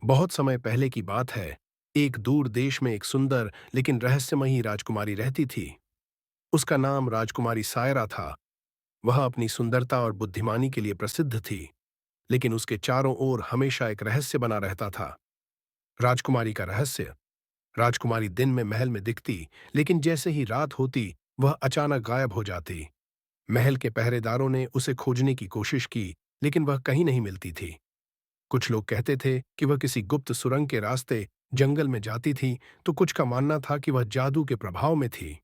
बहुत समय पहले की बात है। एक दूर देश में एक सुंदर लेकिन रहस्यमयी राजकुमारी रहती थी। उसका नाम राजकुमारी सायरा था। वह अपनी सुंदरता और बुद्धिमानी के लिए प्रसिद्ध थी, लेकिन उसके चारों ओर हमेशा एक रहस्य बना रहता था। राजकुमारी का रहस्य। राजकुमारी दिन में महल में दिखती, लेकिन जैसे ही रात होती वह अचानक गायब हो जाती। महल के पहरेदारों ने उसे खोजने की कोशिश की, लेकिन वह कहीं नहीं मिलती थी। कुछ लोग कहते थे कि वह किसी गुप्त सुरंग के रास्ते जंगल में जाती थी, तो कुछ का मानना था कि वह जादू के प्रभाव में थी।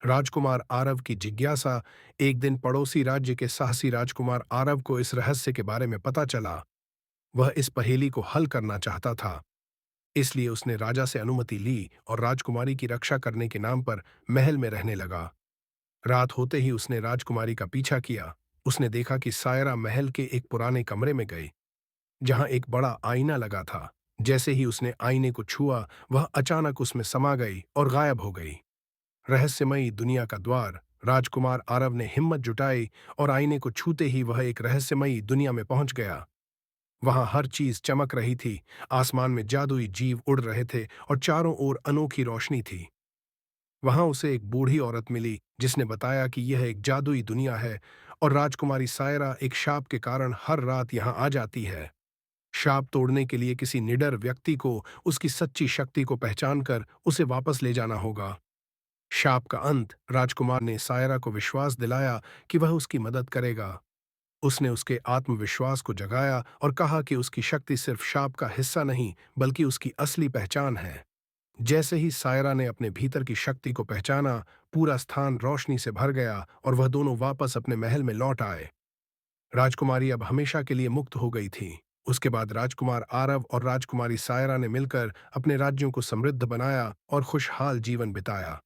राजकुमार आरव की जिज्ञासा। एक दिन पड़ोसी राज्य के साहसी राजकुमार आरव को इस रहस्य के बारे में पता चला। वह इस पहेली को हल करना चाहता था, इसलिए उसने राजा से अनुमति ली और राजकुमारी की रक्षा करने के नाम पर महल में रहने लगा। रात होते ही उसने राजकुमारी का पीछा किया। उसने देखा कि सायरा महल के एक पुराने कमरे में गई, जहां एक बड़ा आईना लगा था। जैसे ही उसने आईने को छुआ, वह अचानक उसमें समा गई और गायब हो गई। रहस्यमयी दुनिया का द्वार। राजकुमार आरव ने हिम्मत जुटाई और आईने को छूते ही वह एक रहस्यमयी दुनिया में पहुंच गया। वहां हर चीज चमक रही थी। आसमान में जादुई जीव उड़ रहे थे और चारों ओर अनोखी रोशनी थी। वहां उसे एक बूढ़ी औरत मिली, जिसने बताया कि यह एक जादुई दुनिया है और राजकुमारी सायरा एक शाप के कारण हर रात यहां आ जाती है। शाप तोड़ने के लिए किसी निडर व्यक्ति को उसकी सच्ची शक्ति को पहचानकर उसे वापस ले जाना होगा। शाप का अंत। राजकुमार ने सायरा को विश्वास दिलाया कि वह उसकी मदद करेगा। उसने उसके आत्मविश्वास को जगाया और कहा कि उसकी शक्ति सिर्फ शाप का हिस्सा नहीं, बल्कि उसकी असली पहचान है। जैसे ही सायरा ने अपने भीतर की शक्ति को पहचाना, पूरा स्थान रोशनी से भर गया और वह दोनों वापस अपने महल में लौट आए। राजकुमारी अब हमेशा के लिए मुक्त हो गई थी। उसके बाद राजकुमार आरव और राजकुमारी सायरा ने मिलकर अपने राज्यों को समृद्ध बनाया और खुशहाल जीवन बिताया।